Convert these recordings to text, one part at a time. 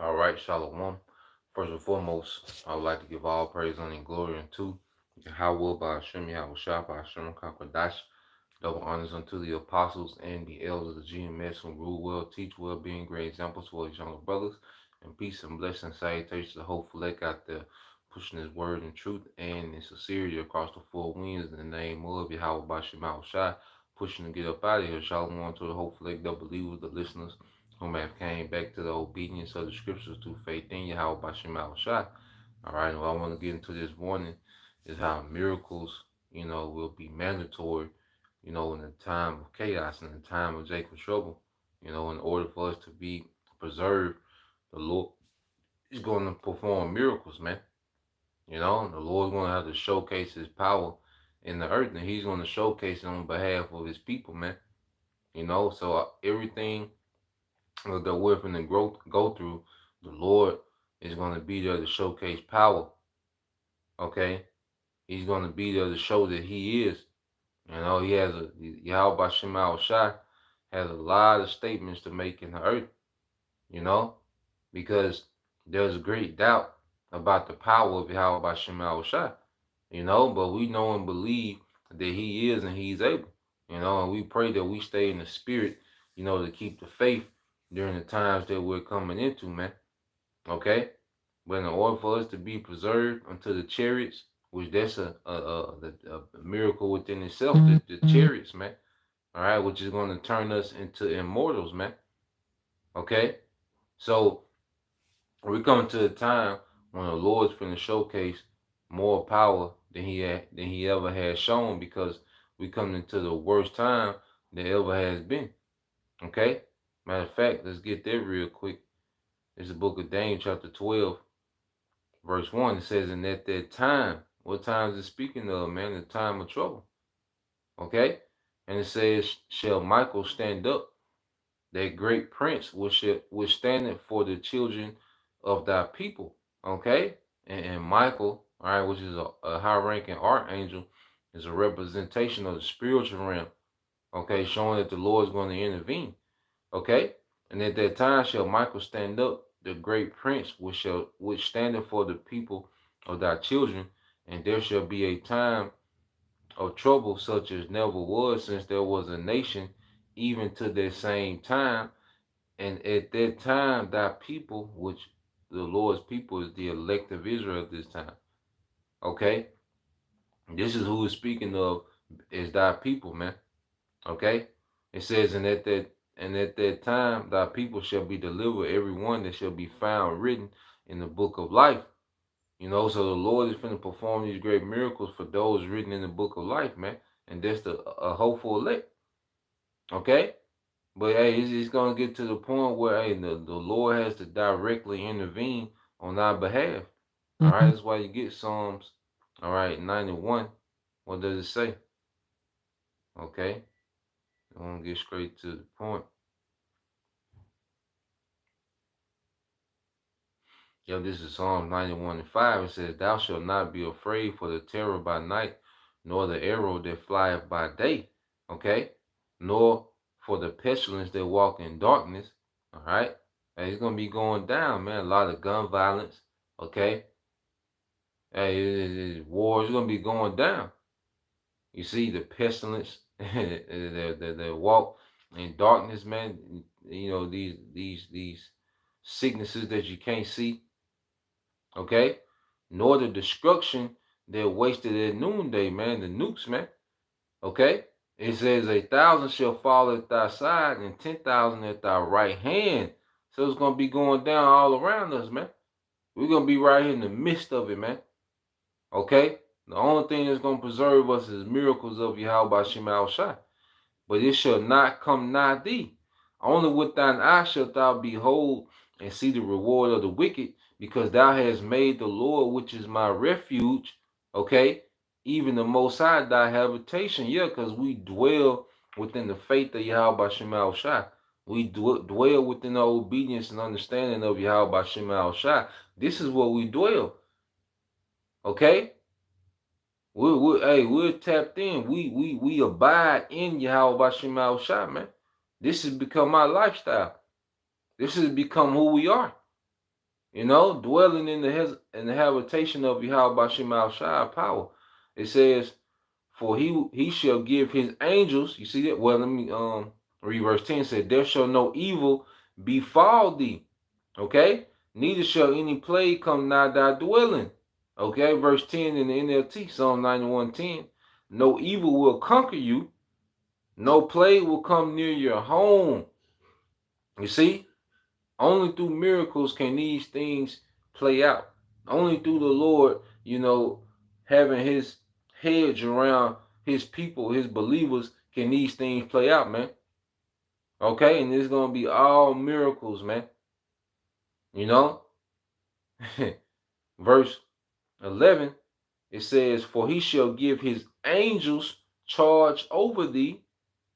All right, Shalom. First and foremost, I would like to give all praise, honor, and glory unto Yahweh by Hashem, Yahweh Shah, by Hashem, Kakwadash. Double honors unto the apostles and the elders of the GMS who rule well, teach well, being great examples for his younger brothers. And peace and blessing, salutations to the whole elect out there, pushing his word in truth and in sincerity across the four winds in the name of Yahweh by Hashem, Yahweh Shah, pushing to get up out of here. Shalom to the whole elect, the believers, the listeners whom have came back to the obedience of the scriptures through faith in Yahweh Bashim Al Shai. All right, and what I want to get into this morning is how miracles, will be mandatory, in the time of chaos, in the time of Jacob's trouble. In order for us to be preserved, the Lord is going to perform miracles, man. The Lord's going to have to showcase his power in the earth, and he's going to showcase it on behalf of his people, man. So everything that we're going to go through, the Lord is going to be there to showcase power. Okay, He's going to be there to show that He is. He has Yahweh Bashem Al Shai has a lot of statements to make in the earth. Because there's great doubt about the power of Yahweh Bashem Al Shai. But we know and believe that He is and He's able. And we pray that we stay in the spirit, to keep the faith during the times that we're coming into, man. Okay? But in order for us to be preserved unto the chariots, which that's a miracle within itself, the chariots, man. All right, which is going to turn us into immortals, man. Okay? So we come to a time when the Lord's going to showcase more power than he ever has shown, because we come into the worst time that ever has been. Okay? Matter of fact, let's get there real quick. It's the book of Daniel, chapter 12, verse 1. It says, and at that time, what time is it speaking of, man? The time of trouble. Okay? And it says, shall Michael stand up, that great prince, which standeth for the children of thy people. Okay? And Michael, all right, which is a high-ranking archangel, is a representation of the spiritual realm. Okay? Showing that the Lord is going to intervene. Okay? And at that time shall Michael stand up, the great prince, which standeth for the people of thy children, and there shall be a time of trouble such as never was since there was a nation, even to that same time. And at that time thy people, which the Lord's people is the elect of Israel at this time. Okay? This is who is speaking of is thy people, man. Okay? It says, and at that time thy people shall be delivered, every one that shall be found written in the book of life. So the Lord is going to perform these great miracles for those written in the book of life, man. And that's a hopeful elect. Okay? But hey, it's going to get to the point where hey, the Lord has to directly intervene on our behalf. All right, that's why you get Psalms, all right, 91. What does it say? Okay, I want to get straight to the point. This is Psalms 91:5. It says, thou shalt not be afraid for the terror by night, nor the arrow that flieth by day. Okay, nor for the pestilence that walk in darkness. All right, hey, it's gonna be going down, man. A lot of gun violence. Okay, hey, war is gonna be going down. You see the pestilence that walk in darkness, man. These sicknesses that you can't see. Okay, nor the destruction that wasted at noonday, man. The nukes, man. Okay, it says 1,000 shall fall at thy side and 10,000 at thy right hand. So it's gonna be going down all around us, man. We're gonna be right here in the midst of it, man. Okay, the only thing that's gonna preserve us is miracles of Yahweh Bashim Al Shai. But it shall not come nigh thee. Only with thine eye shalt thou behold and see the reward of the wicked, because thou hast made the Lord, which is my refuge, okay, even the Most High thy habitation. Yeah, because we dwell within the faith of Yahweh Bashim Al Shai. We dwell within the obedience and understanding of Yahweh Bashim Al Shai. This is what we dwell. Okay? We're tapped in. We abide in Yahweh Bashim Al Shai, man. This has become our lifestyle. This has become who we are. You know, dwelling in the habitation of Yahweh Shema Shai power. It says, for he shall give his angels. You see that? Well, let me read verse 10. Said, there shall no evil befall thee. Okay? Neither shall any plague come nigh thy dwelling. Okay, verse 10 in the NLT, Psalm 91:10. No evil will conquer you, no plague will come near your home. You see? Only through miracles can these things play out. Only through the Lord, having his hedge around his people, his believers, can these things play out, man. Okay? And it's going to be all miracles, man. You know? Verse 11, it says, for he shall give his angels charge over thee,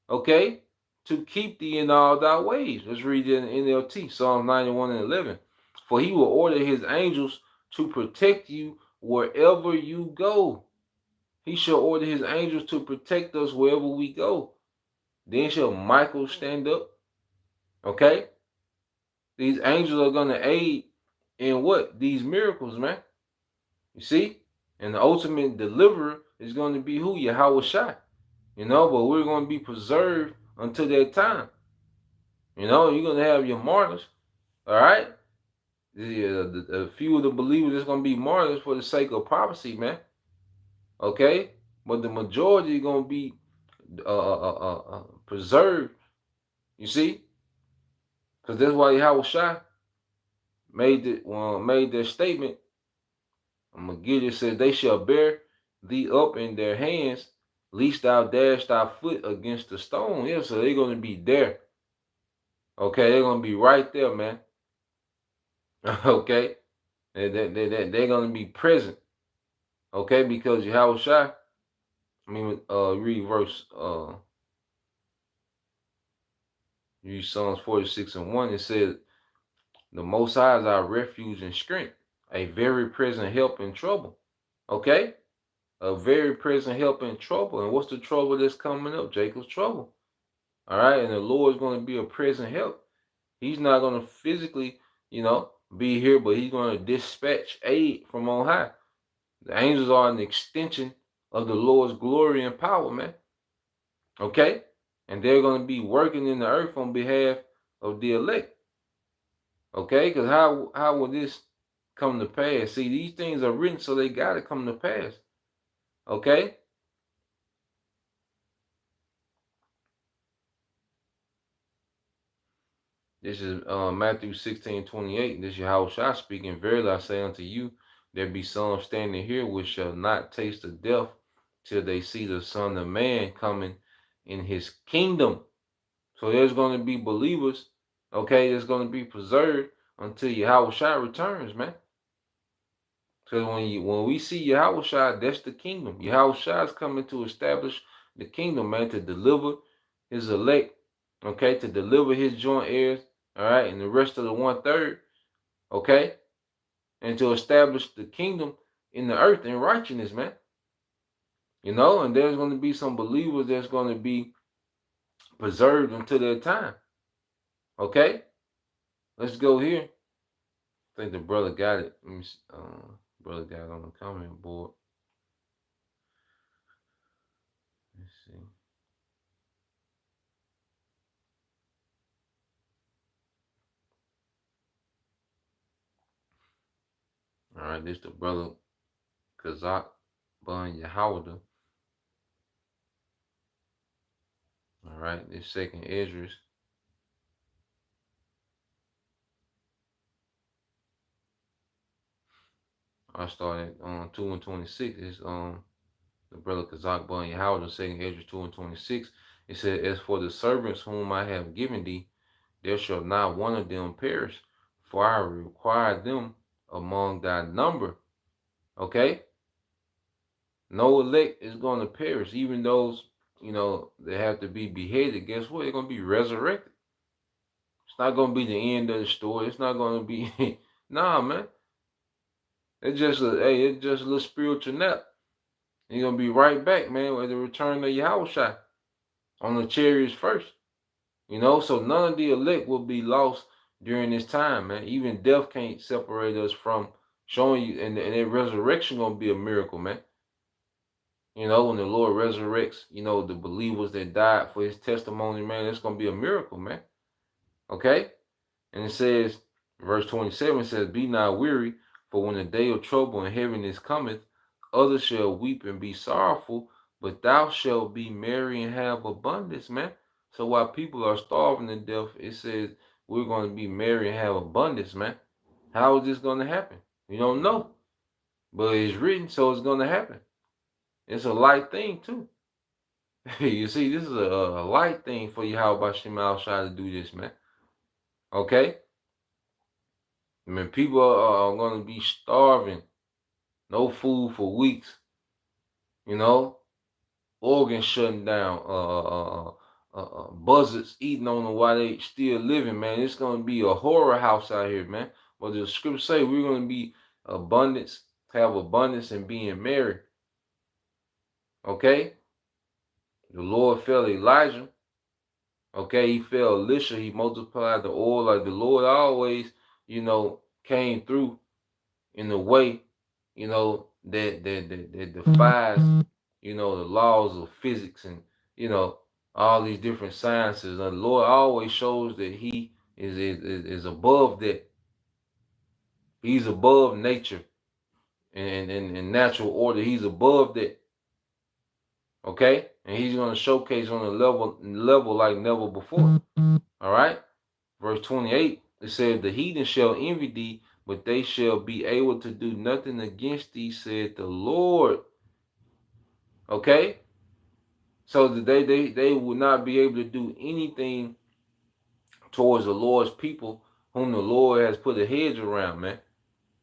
okay, to keep thee in all thy ways. Let's read it in NLT, Psalm 91:11. For he will order his angels to protect you wherever you go. He shall order his angels to protect us wherever we go. Then shall Michael stand up. Okay? These angels are going to aid in what? These miracles, man. You see? And the ultimate deliverer is going to be who? Yahweh Shai. But we're going to be preserved until that time. You're going to have your martyrs. All right? A few of the believers is going to be martyrs for the sake of prophecy, man. Okay? But the majority is going to be preserved. You see? Because that's why Yahweh Shai made their statement. I'm going to get it. Says, they shall bear thee up in their hands, lest thou dash thy foot against the stone. Yeah, so they're going to be there. Okay, they're going to be right there, man. Okay? They're going to be present. Okay, because Yahweh Shai, read verse, read Psalms 46:1. It says, the Most High is our refuge and strength, a very present help in trouble. Okay? A very present help in trouble. And what's the trouble that's coming up? Jacob's trouble. All right? And the Lord's going to be a present help. He's not going to physically, be here, but he's going to dispatch aid from on high. The angels are an extension of the Lord's glory and power, man. Okay? And they're going to be working in the earth on behalf of the elect. Okay? Because how will this come to pass? See, these things are written, so they got to come to pass. Okay? This is Matthew 16:28. This is Yahweh speaking. Verily I say unto you, there be some standing here which shall not taste of death till they see the Son of Man coming in his kingdom. So there's going to be believers, okay, that's going to be preserved until Yahweh returns, man. Because when we see Yahweh, that's the kingdom. Yahweh is coming to establish the kingdom, man, to deliver his elect, okay, to deliver his joint heirs, all right, and the rest of the 1/3, okay, and to establish the kingdom in the earth in righteousness, man. And there's going to be some believers that's going to be preserved until that time. Okay? Let's go here. I think the brother got it. Brother got it on the comment board. Let's see. All right, this the brother Kazak Bun Yahawada. All right, this second Esdras. I started on 2:26. It's the brother Kazak Bun Yahawada, second Esdras 2:26. It said, as for the servants whom I have given thee, there shall not one of them perish, for I require them among thy number. Okay? No elect is going to perish. Even those, they have to be beheaded. Guess what? They're going to be resurrected. It's not going to be the end of the story. It's not going to be, nah, man. It's just a little spiritual nap. You're going to be right back, man, with the return of Yahweh on the chariots first. So none of the elect will be lost during this time, man. Even death can't separate us from showing you, and that resurrection gonna be a miracle, man. You know, when the Lord resurrects, you know, the believers that died for his testimony, man, it's gonna be a miracle, man. Okay? And it says, verse 27 says, Be not weary, for when the day of trouble and heaviness cometh, others shall weep and be sorrowful, but thou shalt be merry and have abundance, man. So while people are starving to death, it says we're going to be merry and have abundance, man. How is this going to happen? You don't know. But it's written, so it's going to happen. It's a light thing, too. You see, this is a light thing for you. How about Shemal Shai to do this, man? Okay? I mean, people are going to be starving, no food for weeks, you know, organs shutting down, buzzards eating on them while they still living, man. It's going to be a horror house out here, man. But the scriptures say we're going to be abundance, have abundance and being merry. Okay? The Lord fell Elijah. Okay, he fell Elisha. He multiplied the oil like the Lord always, you know, came through in a way, you know, that defies, you know, the laws of physics and, you know, all these different sciences. The Lord always shows that he is above that. He's above nature and natural order. He's above that. Okay? And he's going to showcase on a level like never before. All right? Verse 28, it says, The heathen shall envy thee, but they shall be able to do nothing against thee, said the Lord. Okay? So that they will not be able to do anything towards the Lord's people, whom the Lord has put a hedge around, man.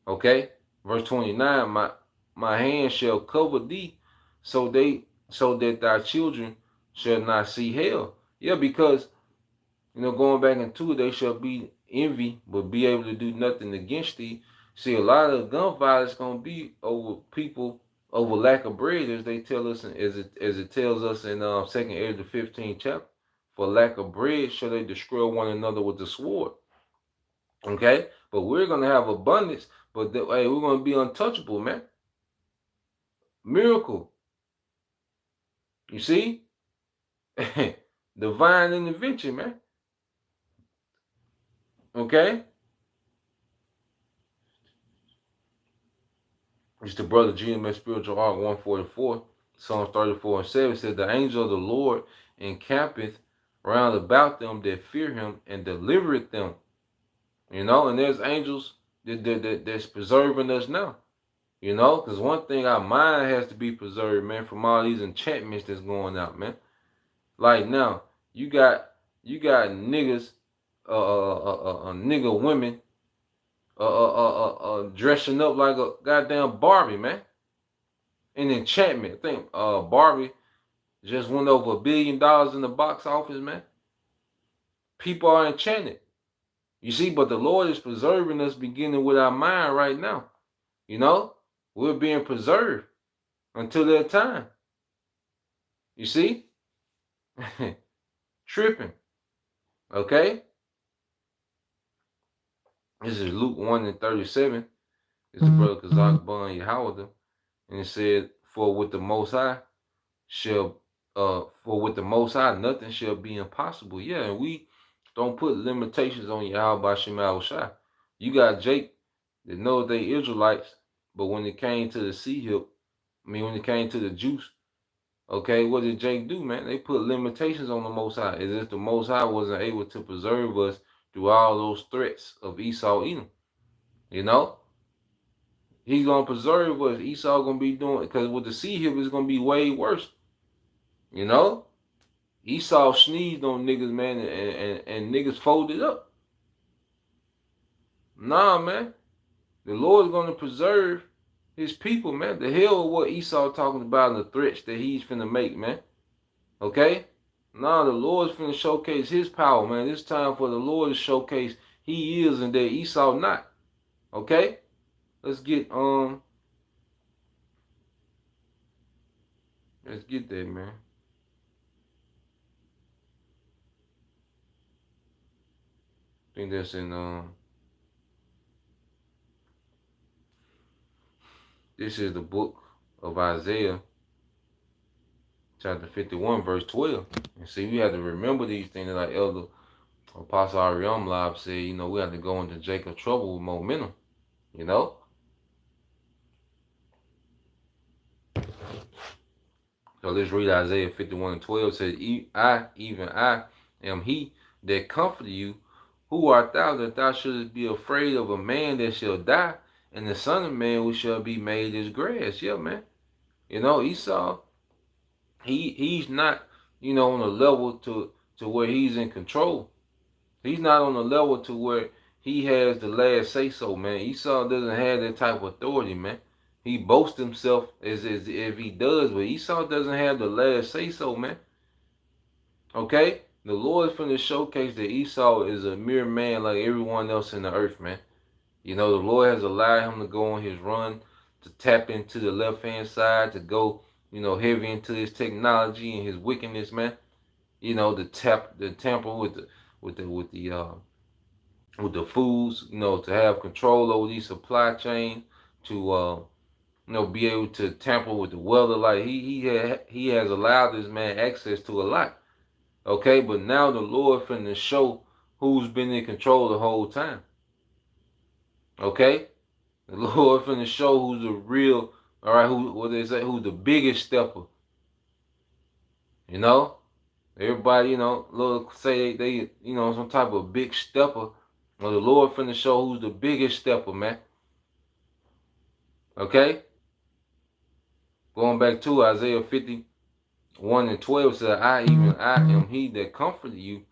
Okay? Verse 29, my hand shall cover thee, so that thy children shall not see hell. Yeah, because you know, going back into it, they shall be envy, but be able to do nothing against thee. See, a lot of gun violence gonna be over people over lack of bread, as they tell us, as it tells us in 2nd Ezra the 15th chapter. For lack of bread shall they destroy one another with the sword. Okay, but we're gonna have abundance, but hey, we're gonna be untouchable, man. Miracle, you see, divine intervention, man. Okay. It's the brother GMS Spiritual Arc 144, Psalms 34 and 7 says, The angel of the Lord encampeth round about them that fear him and delivereth them. You know, and there's angels that's preserving us now. You know, because one thing, our mind has to be preserved, man, from all these enchantments that's going out, man. Like now, you got niggas, nigga women, dressing up like a goddamn Barbie, man. An enchantment. I think Barbie just went over $1 billion in the box office, man. People are enchanted. You see, but the Lord is preserving us beginning with our mind right now. You know, we're being preserved until that time. You see? Tripping. Okay? This is Luke 1 and 37. It's the brother Kazak Bun Yahweh. And it said, For with the Most High nothing shall be impossible. Yeah, and we don't put limitations on Yahweh Shemal Shai. You got Jake that knows they Israelites, but when it came to the when it came to the juice, okay, what did Jake do, man? They put limitations on the Most High, as if the Most High wasn't able to preserve us through all those threats of Esau Edom. You know? He's gonna preserve us. Esau gonna be doing, because with the sea hip, it's gonna be way worse. You know? Esau sneezed on niggas, man, and niggas folded up. Nah, man. The Lord's going to preserve his people, man. The hell with what Esau talking about and the threats that he's finna make, man. Okay? Nah, the Lord's finna showcase his power, man. It's time for the Lord to showcase he is and that Esau not. Okay? Let's get that, man. think that's in this is the book of Isaiah, chapter 51, verse 12. And see, we have to remember these things, like Elder Apostle Ariam Live said, you know, we have to go into Jacob's trouble with momentum, you know? So let's read Isaiah 51 and 12. It says, even I, am he that comforted you. Who art thou that thou shouldest be afraid of a man that shall die, and the son of man who shall be made as grass? Yeah, man. You know, Esau, he's not, you know, on a level to where he's in control. He's not on a level to where he has the last say so, man. Esau doesn't have that type of authority, man. He boasts himself as if he does, but Esau doesn't have the last say so, man. Okay? The Lord is finna showcase that Esau is a mere man like everyone else in the earth, man. You know, the Lord has allowed him to go on his run, to tap into the left-hand side, to go, you know, heavy into his technology and his wickedness, man. You know, the tamper with the foods, you know, to have control over these supply chain, to you know, be able to tamper with the weather. Like he has allowed this man access to a lot. Okay, but now the Lord finna show who's been in control the whole time. Okay, the Lord finna show who's the real. All right, what they say, who's the biggest stepper. You know, everybody, you know, look, say they you know, some type of big stepper. Well, the Lord finna show who's the biggest stepper, man. Okay? Going back to Isaiah 51 and 12 said, I am he that comforted you.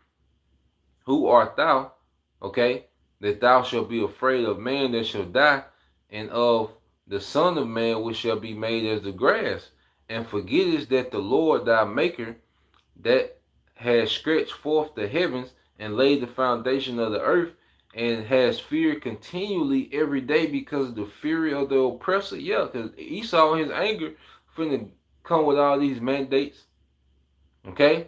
Who art thou? Okay? That thou shalt be afraid of man that shall die, and of the Son of Man which shall be made as the grass. And forgettest that the Lord thy Maker, that has stretched forth the heavens and laid the foundation of the earth, and has fear continually every day because of the fury of the oppressor. Yeah, because Esau in his anger finna come with all these mandates. Okay?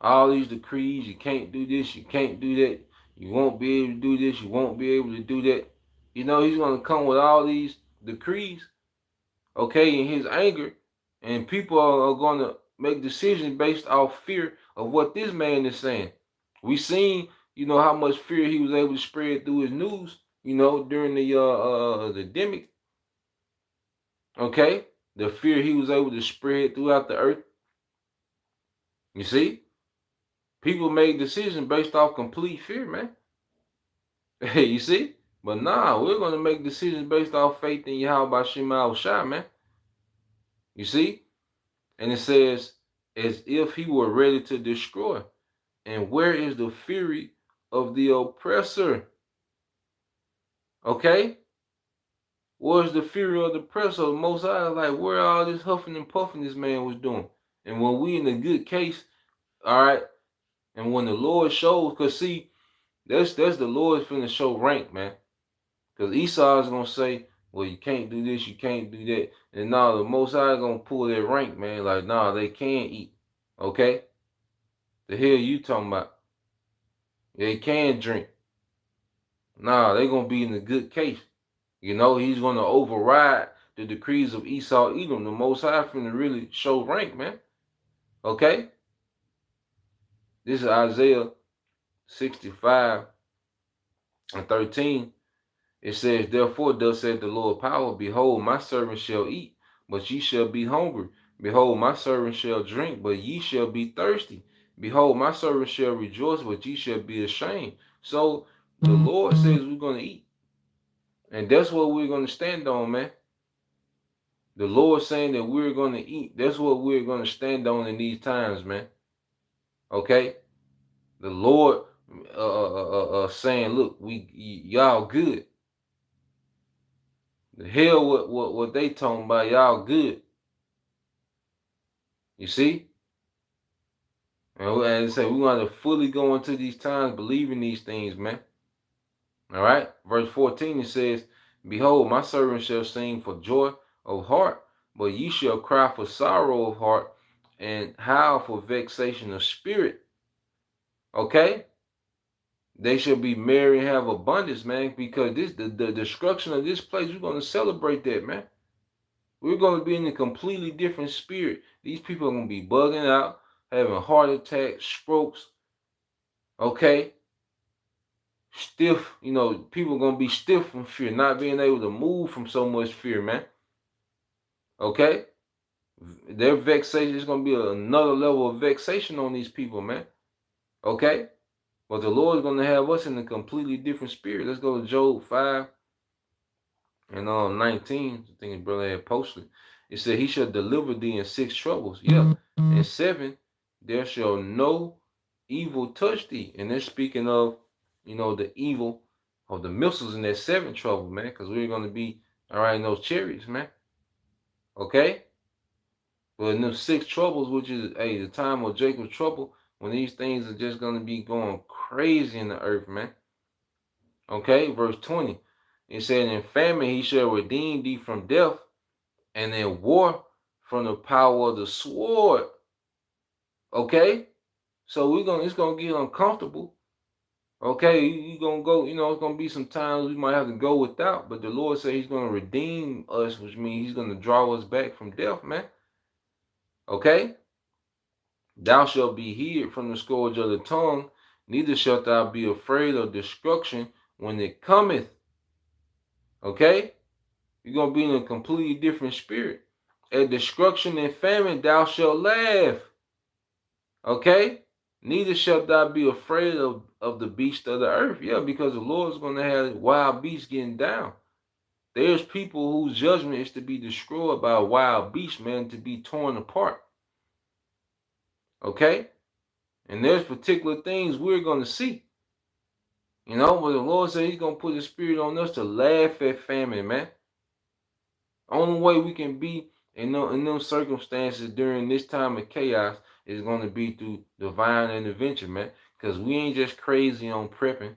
All these decrees, you can't do this, you can't do that, you won't be able to do this, you won't be able to do that. You know, he's gonna come with all these decrees, okay, in his anger, and people are gonna make decisions based off fear of what this man is saying. We seen, you know, how much fear he was able to spread through his news, you know, during the demic. Okay, the fear he was able to spread throughout the earth. You see, people made decisions based off complete fear, man. Hey, you see, but nah, we're gonna make decisions based off faith in Yahweh Shema Shai, man. You see, and it says, as if he were ready to destroy. And where is the fury of the oppressor? Okay? Where's the fury of the oppressor? The Most High, like, where all this huffing and puffing this man was doing? And when we in a good case, all right, and when the Lord shows, because see, that's the Lord's finna show rank, man. Because Esau is gonna say, well, you can't do this, you can't do that. And now the Most High is gonna pull their rank, man. Like, nah, they can eat. Okay? The hell you talking about? They can drink. Nah, they gonna be in a good case. You know, he's gonna override the decrees of Esau Edom. The Most High finna really show rank, man. Okay? This is Isaiah 65 and 13. It says, therefore, thus said the Lord power, behold, my servant shall eat, but ye shall be hungry. Behold, my servant shall drink, but ye shall be thirsty. Behold, my servant shall rejoice, but ye shall be ashamed. So the Lord says we're going to eat. And that's what we're going to stand on, man. The Lord saying that we're going to eat. That's what we're going to stand on in these times, man. Okay? The Lord saying, look, y'all good. The hell what they talking about, y'all good. You see? And say we're going to fully go into these times believing these things, man. All right? Verse 14, it says, behold, my servant shall sing for joy of heart, but ye shall cry for sorrow of heart and howl for vexation of spirit. Okay? They shall be merry and have abundance, man, because the destruction of this place, we're going to celebrate that, man. We're going to be in a completely different spirit. These people are going to be bugging out, having heart attacks, strokes, okay? Stiff, people are going to be stiff from fear, not being able to move from so much fear, man. Okay? Their vexation is going to be another level of vexation on these people, man. Okay? But the Lord is going to have us in a completely different spirit. Let's go to Job 5 and 19. I think his brother had posted. It said, he shall deliver thee in 6 troubles. Yeah. And 7, there shall no evil touch thee. And they're speaking of, the evil of the missiles in that 7 trouble, man. Because we're going to be riding those chariots, man. Okay? But in them 6 troubles, which is, the time of Jacob's trouble, when these things are just going to be going crazy in the earth, man. Okay, verse 20. It said, in famine he shall redeem thee from death, and in war from the power of the sword. Okay? So it's gonna get uncomfortable. Okay, you're gonna go, it's gonna be some times we might have to go without, but the Lord said he's gonna redeem us, which means he's gonna draw us back from death, man. Okay? Thou shalt be hid from the scourge of the tongue, neither shalt thou be afraid of destruction when it cometh. Okay? You're going to be in a completely different spirit. At destruction and famine thou shalt laugh. Okay? Neither shalt thou be afraid of the beast of the earth. Yeah, because the Lord is going to have wild beasts getting down. There's people whose judgment is to be destroyed by a wild beast, man, to be torn apart. Okay? And there's particular things we're going to see. But the Lord said he's going to put his spirit on us to laugh at famine, man. Only way we can be in those circumstances during this time of chaos is going to be through divine intervention, man. Because we ain't just crazy on prepping,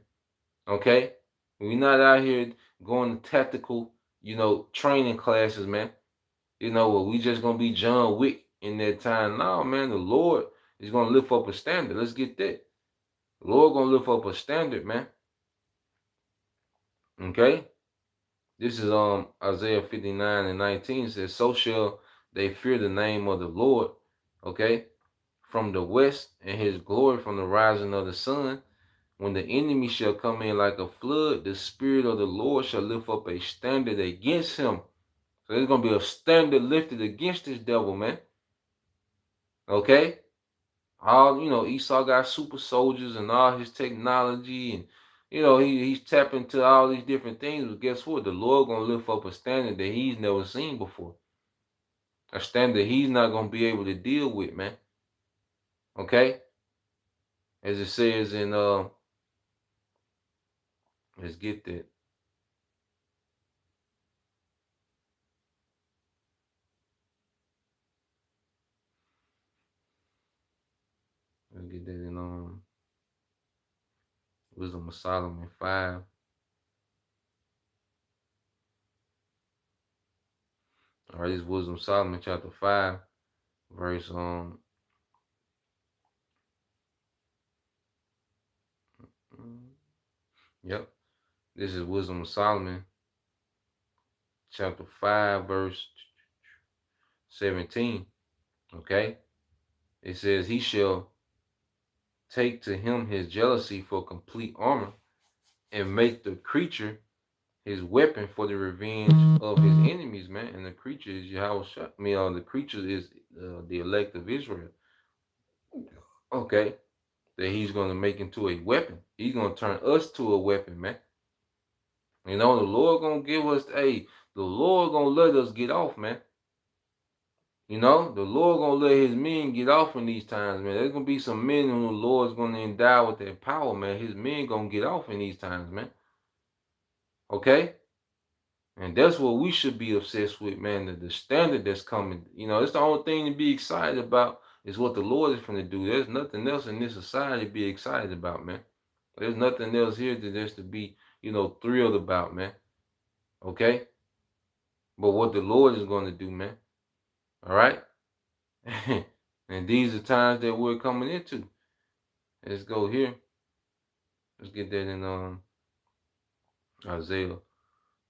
okay? We're not out here going to tactical, training classes, man. Where we just going to be John Wick in that time. No, man, the Lord is going to lift up a standard. Let's get that. The Lord going to lift up a standard, man. Okay? This is Isaiah 59 and 19 says, so shall they fear the name of the Lord, okay, from the west, and his glory from the rising of the sun. When the enemy shall come in like a flood, the spirit of the Lord shall lift up a standard against him. So there's going to be a standard lifted against this devil, man. Okay? Esau got super soldiers and all his technology, and he's tapping into all these different things. But guess what? The Lord gonna lift up a standard that he's never seen before. A standard he's not gonna be able to deal with, man. Okay? As it says in let's get that. Let's get that in Wisdom of Solomon 5. All right, this is Wisdom of Solomon chapter 5, verse yep. This is Wisdom of Solomon chapter 5, verse 17. Okay? It says, he shall take to him his jealousy for complete armor, and make the creature his weapon for the revenge of his enemies, man. And the creature is Yahweh. The creature is the elect of Israel. Okay? That he's going to make into a weapon. He's going to turn us to a weapon, man. The Lord going to give us, the Lord going to let us get off, man. The Lord going to let his men get off in these times, man. There's going to be some men who the Lord's going to endow with that power, man. His men going to get off in these times, man. Okay? And that's what we should be obsessed with, man. The standard that's coming. It's the only thing to be excited about is what the Lord is going to do. There's nothing else in this society to be excited about, man. There's nothing else here that there's to be, thrilled about, man. Okay? But what the Lord is going to do, man. All right? And these are times that we're coming into. Let's go here. Let's get that in Isaiah.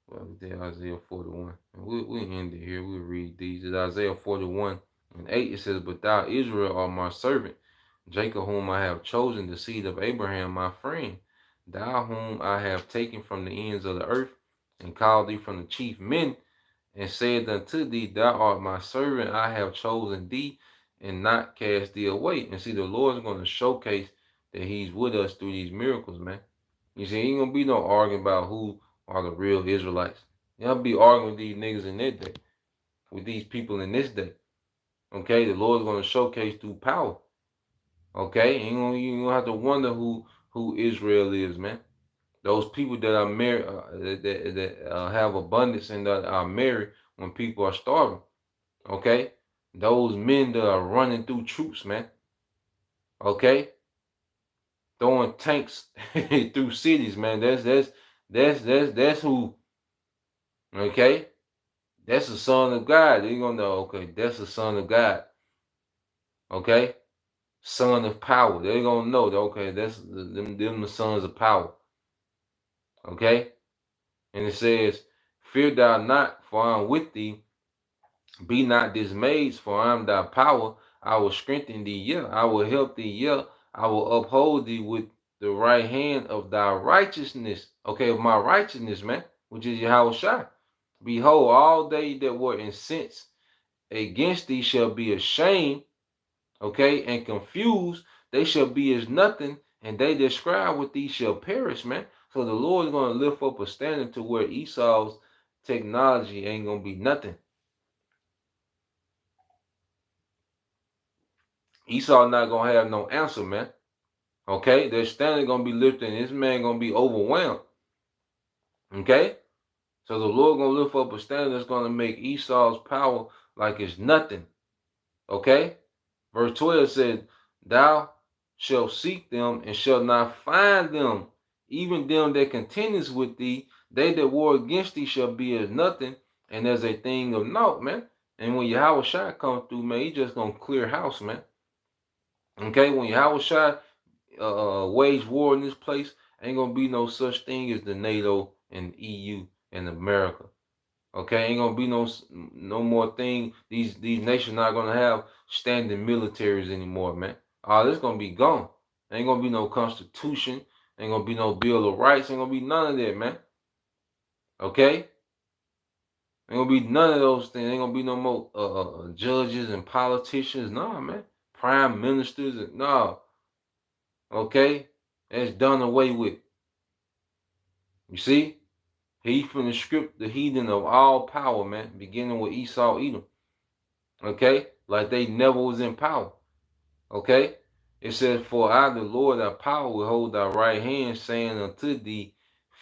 Well, we did Isaiah 41. And we end it here. We'll read these. It's Isaiah 41 and 8. It says, But thou, Israel, art my servant, Jacob, whom I have chosen, the seed of Abraham, my friend. Thou, whom I have taken from the ends of the earth, and called thee from the chief men, and said unto thee, Thou art my servant, I have chosen thee, and not cast thee away. And see, the Lord's going to showcase that he's with us through these miracles, man. You see, ain't gonna be no arguing about who are the real Israelites. Y'all be arguing with these niggas in this day, with these people in this day. Okay, the Lord's gonna showcase through power. Okay, you gonna have to wonder who Israel is, man. Those people that are married, that have abundance and that are married when people are starving. Okay, those men that are running through troops, man. Okay, throwing tanks through cities, man. That's who. Okay, that's the son of God. They're gonna know. Okay, that's the son of God. Okay, son of power. They're gonna know that. Okay, that's them the sons of power. Okay, and it says, "Fear thou not, for I am with thee. Be not dismayed, for I am thy power. I will strengthen thee. Yeah, I will help thee. Yeah, I will uphold thee with the right hand of thy righteousness." Okay, of my righteousness, man, which is Yahweh Shai. Behold, all they that were incensed against thee shall be ashamed, okay, and confused. They shall be as nothing, and they that strive with thee shall perish, man. So the Lord is going to lift up a standard to where Esau's technology ain't going to be nothing. Esau not going to have no answer, man. Okay, their standard going to be lifted, and this man going to be overwhelmed. Okay, so the Lord going to lift up a standard that's going to make Esau's power like it's nothing. Okay, verse 12 said, Thou shalt seek them and shalt not find them. Even them that continues with thee, they that war against thee shall be as nothing and as a thing of naught, man. And when Yahweh Shai come through, man, he just gonna clear house, man. Okay, when Yahweh Shai wage war in this place, ain't gonna be no such thing as the NATO and EU and America. Okay, ain't gonna be no more thing. These nations not gonna have standing militaries anymore, man. All this gonna be gone. Ain't gonna be no constitution. Ain't gonna be no Bill of Rights. Ain't gonna be none of that, man. Okay, ain't gonna be none of those things. Ain't gonna be no more judges and politicians. Nah, man. Prime ministers and nah. Okay, that's done away with. You see, he finna strip the heathen of all power, man. Beginning with Esau, Edom. Okay, like they never was in power. Okay, it says, For I, the Lord thy power, will hold thy right hand, saying unto thee,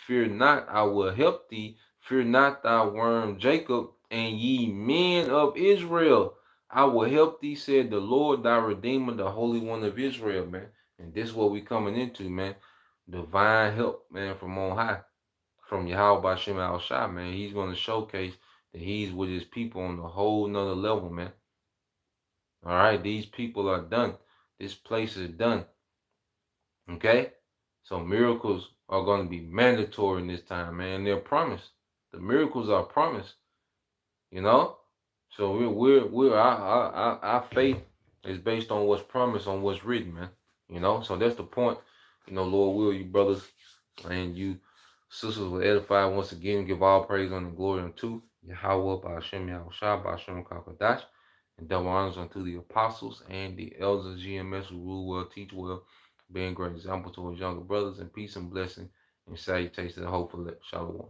Fear not, I will help thee. Fear not thy worm Jacob, and ye men of Israel. I will help thee, said the Lord thy Redeemer, the Holy One of Israel, man. And this is what we coming into, man. Divine help, man, from on high, from Yahweh Bashem Al Shai, man. He's going to showcase that he's with his people on a whole nother level, man. All right, these people are done. This place is done. Okay, so miracles are going to be mandatory in this time, man. They're promised. The miracles are promised. You know, so our faith is based on what's promised, on what's written, man. You know, so that's the point. You know, Lord will you brothers and you sisters will edify once again. Give all praise and glory unto Yahweh Ba'ashem Yahushua Ba'ashem Kakadash, and double honors unto the apostles and the elders of GMS who rule well, teach well, being great example to his younger brothers, and peace and blessing and salutation to the hopeful Shalom.